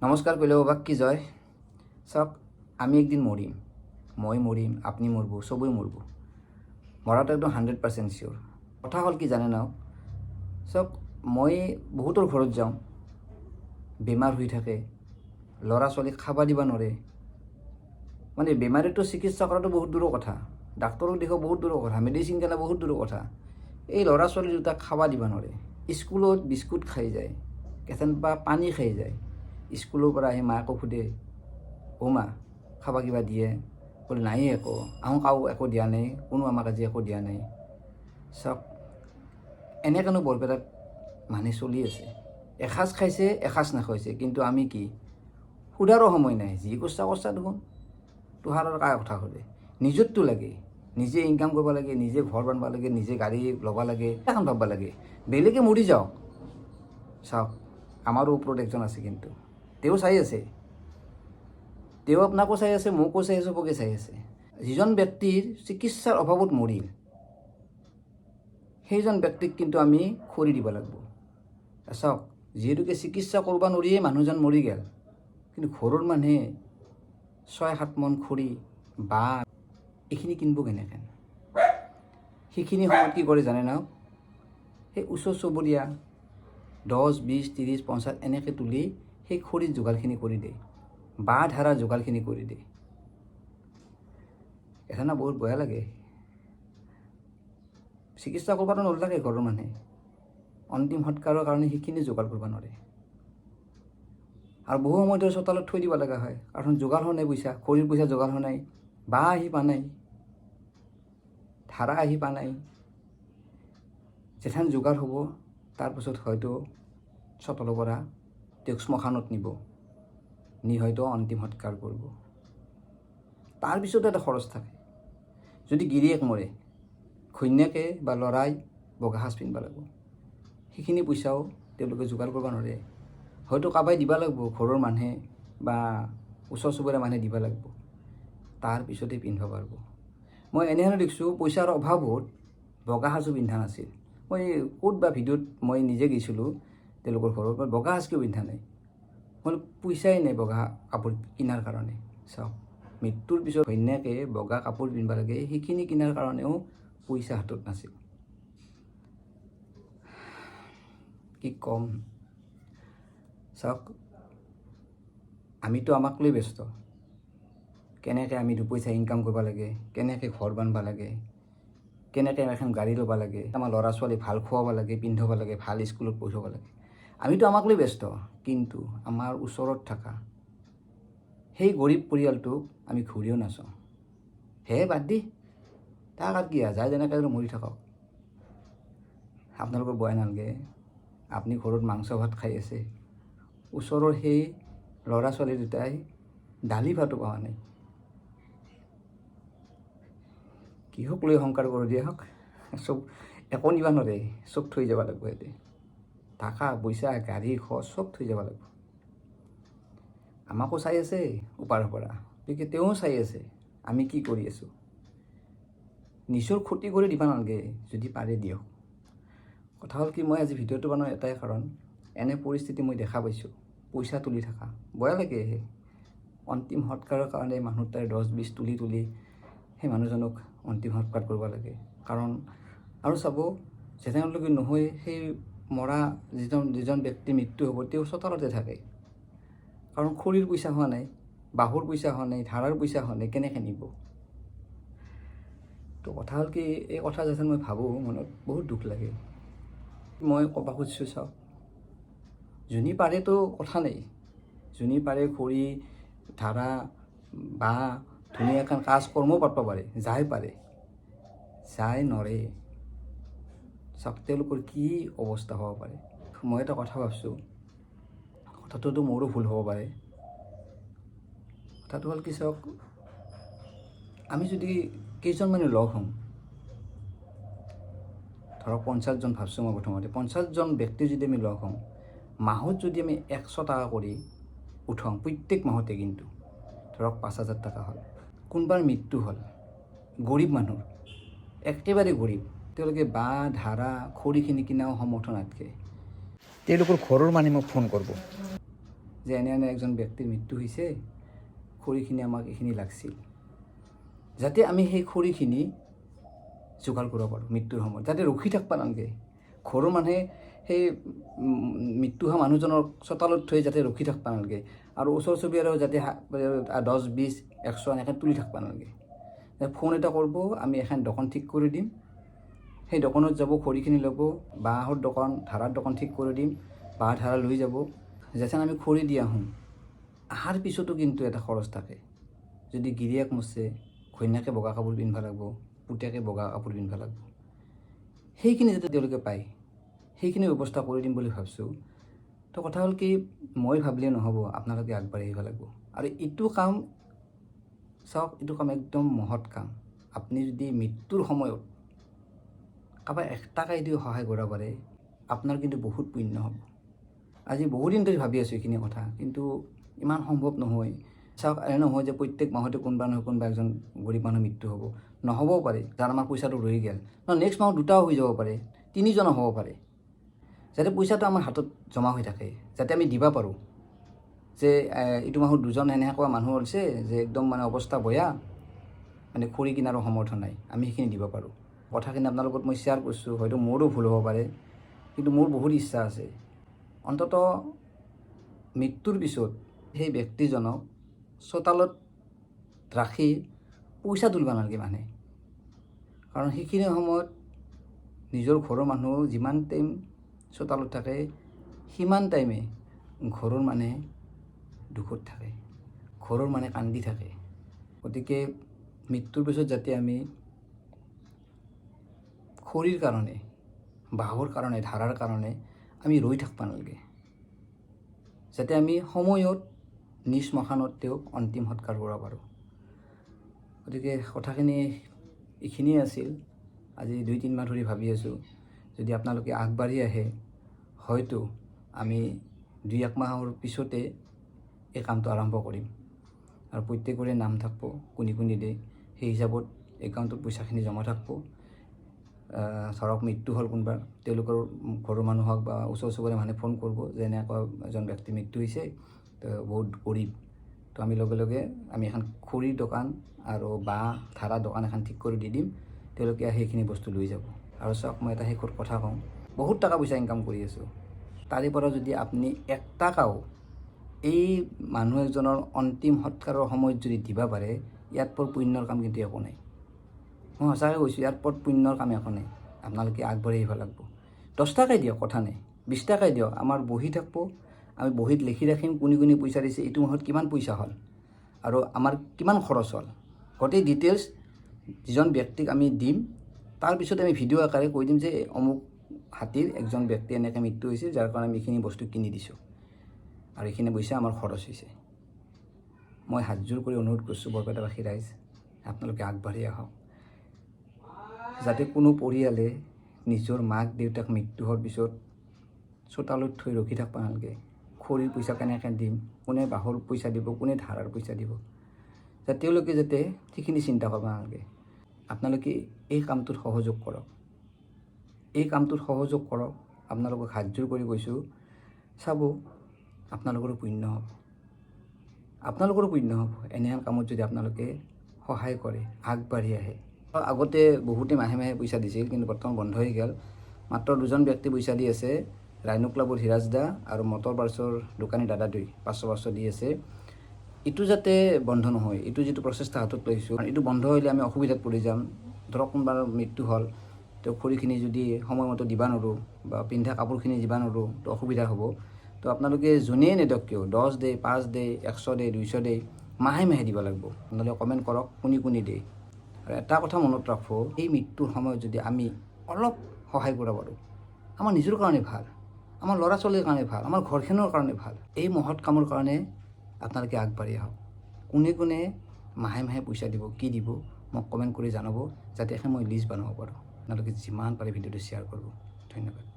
নমস্কাৰ কৰিলে বাক কি জয় চাওক আমি একদিন মৰিম মই মৰিম আপুনি মৰিব চবেই মৰিব মৰাটো একদম 100% চিয়'ৰ কথা হ'ল কি জানে না চাওক মই বহুতৰ ঘৰত যাওঁ বেমাৰ হৈ থাকে ল'ৰা ছোৱালীক খাব দিব নোৱাৰে মানে বেমাৰীটো চিকিৎসা কৰাটো বহুত দূৰৰ কথা ডাক্তৰক দেখুৱা বহুত দূৰৰ কথা মেডিচিন কিনা বহুত দূৰৰ কথা এই ল'ৰা ছোৱালী দুটা খাব দিব নোৱাৰে স্কুলত বিস্কুট খাই যায় কেতিয়াবা পানী খাই যায় স্কুলৰ পৰা আহি মাকো সোধে অ' মা খাব কিবা দিয়ে বোলে নাই একো কাও একো দিয়া নাই কোনো আমাক আজি একো দিয়া নাই চাওক এনেকৈনো বৰপেটাত মানুহ চলি আছে এসাঁজ খাইছে এসাঁজ নাখাইছে কিন্তু আমি কি সোধাৰো সময় নাই যি কৰ্চা দেখোন তোহাৰৰ কাৰ কথা সোধে নিজৰটো লাগে নিজে ইনকাম কৰিব লাগে নিজে ঘৰ বান্ধিব লাগে নিজে গাড়ী ল'ব লাগে এখন ভাবিব লাগে বেলেগে মৰি যাওক চাওক আমাৰো ওপৰত একজন আছে কিন্তু তেওঁ চাই আছে তেওঁ আপোনাকো চাই আছে মোকো চাই আছে চবকে চাই আছে যিজন ব্যক্তিৰ চিকিৎসাৰ অভাৱত মৰিল সেইজন ব্যক্তিক কিন্তু আমি খৰি দিব লাগিব চাওক যিহেতুকে চিকিৎসা কৰিব নোৱাৰিয়ে মানুহজন মৰি গ'ল কিন্তু ঘৰৰ মানুহে 6-7 মন খৰি বা এইখিনি কিনিব কেনেকৈ সেইখিনি সময়ত কি কৰে জানে না সেই ওচৰ চুবুৰীয়া 10, 20, 30, 50 এনেকৈ তুলি সেই খৰিৰ যোগাৰখিনি কৰি দিয়ে বাঁহ ধাৰা যোগাৰখিনি কৰি দিয়ে এটা না বহুত বেয়া লাগে চিকিৎসা কৰিবতো নালাগে ঘৰৰ মানুহে অন্তিম সৎকাৰৰ কাৰণে সেইখিনি যোগাৰ কৰিব নোৱাৰে আৰু বহু সময় ধৰি চোতালত থৈ দিব লগা হয় কাৰণ যোগাৰ হোৱা নাই পইচা খৰিৰ পইচা যোগাৰ হোৱা নাই বাঁহ আহি পা নাই ধাৰা আহি পা নাই যেথান যোগাৰ হ'ব তাৰপিছত হয়তো চোতালৰ পৰা তেওঁক শ্মশানত নিব নি হয়তো অন্তিম সৎকাৰ কৰিব তাৰপিছতো এটা খৰচ থাকে যদি গিৰিয়েক মৰে ঘৈণীয়েকে বা ল'ৰাই বগা সাজ পিন্ধিব লাগিব সেইখিনি পইচাও তেওঁলোকে যোগাৰ কৰিব নোৱাৰে হয়তো কাবাই দিব লাগিব ঘৰৰ মানুহে বা ওচৰ চুবুৰীয়া মানুহে দিব লাগিব তাৰপিছতে পিন্ধিব পাৰিব মই এনেহেনে দেখিছোঁ পইচাৰ অভাৱত বগা সাজো পিন্ধা নাছিল মই ক'ত বা ভিডিঅ'ত মই নিজে গৈছিলোঁ তেওঁলোকৰ ঘৰত বগা সাজ কিয় পিন্ধা নাই মই পইচাই নাই বগা কাপোৰ কিনাৰ কাৰণে চাওক মৃত্যুৰ পিছত ঘৈণীয়েকে বগা কাপোৰ পিন্ধিব লাগে সেইখিনি কিনাৰ কাৰণেও পইচা হাতত নাছিল কি ক'ম চাওক আমিতো আমাক লৈ ব্যস্ত কেনেকৈ আমি দুপইচা ইনকাম কৰিব লাগে কেনেকৈ ঘৰ বান্ধিব লাগে কেনেকৈ এখন গাড়ী ল'ব লাগে আমাৰ ল'ৰা ছোৱালী ভাল খুৱাব লাগে পিন্ধাব লাগে ভাল স্কুলত পঢ়াব লাগে আমিতো আমাক লৈ ব্যস্ত কিন্তু আমাৰ ওচৰত থকা সেই গৰীব পৰিয়ালটোক আমি ঘূৰিও নাচাওঁ হে বাদ দি তাক আৰু কি যায় যেনেকৈ মৰি থাকক আপোনালোকৰ বেয়া নালাগে আপুনি ঘৰত মাংস ভাত খাই আছে ওচৰৰ সেই ল'ৰা ছোৱালী দুটাই দালি ভাতো পোৱা নাই কিহক লৈ অহংকাৰ কৰি দিয়ে হওক চব একো নিব নোৱাৰে চব থৈ যাব লাগিব ইয়াতে টকা পইচা গাড়ী খৰচ চব থৈ যাব লাগিব আমাকো চাই আছে ওপাৰৰ পৰা গতিকে তেওঁ চাই আছে আমি কি কৰি আছোঁ নিজৰ ক্ষতি কৰি দিব নালাগে যদি পাৰে দিয়ক কথা হ'ল কি মই আজি ভিডিঅ'টো বনোৱাৰ এটাই কাৰণ এনে পৰিস্থিতি মই দেখা পাইছোঁ পইচা তুলি থকা বেয়া লাগে অন্তিম সৎকাৰৰ কাৰণে মানুহ তাই 10-20 তুলি সেই মানুহজনক অন্তিম সৎকাৰ কৰিব লাগে কাৰণ আৰু চাব যেতিয়ালৈকে নহয় সেই মৰা যিজন ব্যক্তি মৃত্যু হ'ব তেওঁ চোতালতে থাকে কাৰণ খৰিৰ পইচা হোৱা নাই বাঁহৰ পইচা হোৱা নাই ধাৰাৰ পইচা হোৱা নাই কেনেকৈ নিব তো কথা হ'ল কি এই কথা যেতিয়া মই ভাবোঁ মনত বহুত দুখ লাগে মই ক'ব খুজিছোঁ চাওক যোনে পাৰেতো কথা নাই যোনে পাৰে খৰি ধাৰা বা ধুনীয়াকৈ কাজ কৰ্মও পাতিব পাৰে যাই পাৰে যাই নৰে চাওক তেওঁলোকৰ কি অৱস্থা হ'ব পাৰে মই এটা কথা ভাবিছোঁ কথাটোতো মোৰো ভুল হ'ব পাৰে কথাটো হ'ল কি চাওক আমি যদি কেইজন মানুহ লগ হওঁ ধৰক 50জন ভাবছোঁ মই প্ৰথমতে 50জন ব্যক্তি যদি আমি লগ হওঁ মাহত যদি আমি 100 টকা কৰি উঠাওঁ প্ৰত্যেক মাহতে কিন্তু ধৰক 5,000 টকা হ'ল কোনোবাৰ মৃত্যু হ'ল গৰীব মানুহ একেবাৰে গৰীব তেওঁলোকে বাঁহ ধাৰা খৰিখিনি কিনাও সমৰ্থ নাথাকে তেওঁলোকৰ ঘৰৰ মানুহে মোক ফোন কৰিব যে এনে একজন ব্যক্তিৰ মৃত্যু হৈছে, খৰিখিনি আমাক এইখিনি লাগছিল, যাতে আমি সেই খৰিখিনি যোগাৰ কৰিব পাৰোঁ মৃত্যুৰ সময়ত, যাতে ৰখি থাকিব নালাগে। ঘৰৰ মানুহে সেই মৃত্যু হোৱা মানুহজনৰ চোতালত থৈ যাতে ৰখি থাকিব নালাগে, আৰু ওচৰ চুবুৰীয়াও যাতে 10, 20, 100 এনেকৈ তুলি থাকিব নালাগে। ফোন এটা কৰিব, আমি এখন দোকান ঠিক কৰি দিম, সেই দোকানত যাব, খৰিখিনি ল'ব, বাঁহৰ দোকান, ধাৰাৰ দোকান ঠিক কৰি দিম, বাঁহ ধাৰা লৈ যাব। যেথেন আমি খৰি দি আহোঁ, অহাৰ পিছতো কিন্তু এটা খৰচ থাকে। যদি গিৰিয়েক মৰছে, ঘৈণীয়েকে বগা কাপোৰ পিন্ধিব লাগিব, পুতেকে বগা কাপোৰ পিন্ধিব লাগিব, সেইখিনি যাতে তেওঁলোকে পায়, সেইখিনি ব্যৱস্থা কৰি দিম বুলি ভাবিছোঁ। তো কথা হ'ল কি, মই ভাবিলে নহ'ব, আপোনালোকে আগবাঢ়ি আহিব লাগিব। আৰু এইটো কাম চাওক, এইটো কাম একদম মহৎ কাম। আপুনি যদি মৃত্যুৰ সময়ত কাৰোবাক 1 টকাই দি সহায় কৰিব পাৰে, আপোনাৰ কিন্তু বহুত পুণ্য হ'ব। আজি বহুদিন ধৰি ভাবি আছোঁ এইখিনি কথা, কিন্তু ইমান সম্ভৱ নহয়। চাওক, এনে নহয় যে প্ৰত্যেক মাহতে কোনোবা নহয় কোনোবা এজন গৰীব মানুহৰ মৃত্যু হ'ব, নহ'বও পাৰে, যাৰ আমাৰ পইচাটো ৰৈ গ'ল। নেক্সট মাহত 2টাও হৈ যাব পাৰে, 3জনো হ'ব পাৰে, যাতে পইচাটো আমাৰ হাতত জমা হৈ থাকে, যাতে আমি দিব পাৰোঁ। যে এইটো মাহত 2জন এনেকুৱা মানুহ হৈছে যে একদম মানে অৱস্থা বেয়া, মানে খৰি কিনাৰো সমৰ্থ নাই, আমি সেইখিনি দিব পাৰোঁ। কথাখিনি আপোনাৰ লগত মই শ্বেয়াৰ কৰিছোঁ, হয়তো মোৰো ভুল হ'ব পাৰে, কিন্তু মোৰ বহুত ইচ্ছা আছে অন্ততঃ মৃত্যুৰ পিছত সেই ব্যক্তিজনক চোতালত ৰাখি পইচা তুলিব নালাগে মানুহে। কাৰণ সেইখিনি সময়ত নিজৰ ঘৰৰ মানুহ যিমান টাইম চোতালত থাকে, সিমান টাইমে ঘৰৰ মানুহে দুখত থাকে, ঘৰৰ মানুহে কান্দি থাকে। গতিকে মৃত্যুৰ পিছত যাতে আমি খৰিৰ কাৰণে, বাঁহৰ কাৰণে, ধাৰাৰ কাৰণে আমি ৰৈ থাকিব নালাগে, যাতে আমি সময়ত নিজ শ্মশানত তেওঁক অন্তিম সৎকাৰ কৰিব পাৰোঁ। গতিকে কথাখিনি এইখিনিয়ে আছিল। আজি 2-3 মাহ ধৰি ভাবি আছোঁ, যদি আপোনালোকে আগবাঢ়ি আহে, হয়তো আমি 2-1 মাহৰ পিছতে এই কামটো আৰম্ভ কৰিম। আৰু প্ৰত্যেকৰে নাম থাকিব, কোনে কোনে দিয়ে, সেই হিচাপত একাউণ্টত পইচাখিনি জমা থাকিব। ধৰক মৃত্যু হ'ল কোনোবা, তেওঁলোকৰ ঘৰৰ মানুহ হওক বা ওচৰ চুবুৰীয়া মানুহে ফোন কৰিব যে এনেকুৱা এজন ব্যক্তি মৃত্যু হৈছে, তো বহুত গৰীব, তো আমি লগে লগে আমি এখন খৰিৰ দোকান আৰু বাঁহ ধাৰা দোকান এখন ঠিক কৰি দি দিম, তেওঁলোকে সেইখিনি বস্তু লৈ যাব। আৰু চাওক, মই এটা শেষত কথা কওঁ, বহুত টকা পইচা ইনকাম কৰি আছোঁ, তাৰে পৰা যদি আপুনি 1 টকাও এই মানুহ এজনৰ অন্তিম সৎকাৰৰ সময়ত যদি দিব পাৰে, ইয়াত পৰ পুণ্যৰ কাম কিন্তু একো নাই। মই সঁচাকৈ কৈছোঁ, ইয়াত পৰ পুণ্যৰ কাম একো নাই। আপোনালোকে আগবাঢ়ি আহিব লাগিব। 10 টকাই দিয়ক, কথা নাই, 20 টকাই দিয়ক, আমাৰ বহি থাকিব, আমি বহীত লিখি ৰাখিম কোনে কোনে পইচা দিছে, এইটো মাহত কিমান পইচা হ'ল আৰু আমাৰ কিমান খৰচ হ'ল, গোটেই ডিটেইলছ যিজন ব্যক্তিক আমি দিম। তাৰপিছত আমি ভিডিঅ' আকাৰে কৈ দিম যে অমুক হাতীৰ একজন ব্যক্তি এনেকৈ মৃত্যু হৈছে, যাৰ কাৰণে আমি এইখিনি বস্তু কিনি দিছোঁ আৰু এইখিনি পইচা আমাৰ খৰচ হৈছে। মই হাতযোৰ কৰি অনুৰোধ কৰিছোঁ বৰপেটাবাসী ৰাইজ, আপোনালোকে আগবাঢ়ি আহক, যাতে কোনো পৰিয়ালে নিজৰ মাক দেউতাক মৃত্যু হোৱাৰ পিছত চোতালত থৈ ৰখি থাকিব নালাগে। খৰিৰ পইচা কেনেকৈ দিম, কোনে বাঁহৰ পইচা দিব, কোনে ধাৰাৰ পইচা দিব, যাতে তেওঁলোকে যাতে সেইখিনি চিন্তা কৰিব নালাগে। আপোনালোকে এই কামটোত সহযোগ কৰক, এই কামটোত সহযোগ কৰক। আপোনালোকক হাতযোৰ কৰি কৈছোঁ, চাব আপোনালোকৰো পুণ্য হ'ব, আপোনালোকৰো পুণ্য হ'ব। এনেহেন কামত যদি আপোনালোকে সহায় কৰে, আগবাঢ়ি আহে। আগতে বহুতে মাহে মাহে পইচা দিছিল, কিন্তু বৰ্তমান বন্ধ হৈ গ'ল। মাত্ৰ 2জন ব্যক্তি পইচা দি আছে, ৰাইনু ক্লাবৰ হিৰাজ দা আৰু মটৰ পাৰ্চৰ দোকানী দাদা 2 500 দি আছে। এইটো যাতে বন্ধ নহয়, এইটো যিটো প্ৰচেষ্টা হাতত লৈছোঁ, এইটো বন্ধ হ'লে আমি অসুবিধাত পৰি যাম। ধৰক কোনোবাৰ মৃত্যু হ'ল, তো খৰিখিনি যদি সময়মতে দিব নোৱাৰোঁ বা পিন্ধা কাপোৰখিনি দিব নোৱাৰোঁ, তো অসুবিধা হ'ব। তো আপোনালোকে যোনেই নেদক কিয়, 10 দিয়ে, 5 দিয়ে, 100 দিয়ে, 200 দিয়ে, মাহে মাহে দিব লাগিব। আপোনালোকে কমেণ্ট কৰক কোনে কোনে দিয়ে। আৰু এটা কথা মনত ৰাখব, এই মৃত্যুৰ সময়ত যদি আমি অলপ সহায় কৰিব পাৰোঁ, আমাৰ নিজৰ কাৰণে ভাল, আমাৰ ল'ৰা ছোৱালীৰ কাৰণে ভাল, আমাৰ ঘৰখনৰ কাৰণে ভাল। এই মহৎ কামৰ কাৰণে আপোনালোকে আগবাঢ়ি আহক। কোনে কোনে মাহে মাহে পইচা দিব, কি দিব, মোক কমেণ্ট কৰি জনাব, যাতে মই লিষ্ট বনাব পাৰোঁ। আপোনালোকে যিমান পাৰে ভিডিঅ'টো শ্বেয়াৰ কৰিব। ধন্যবাদ।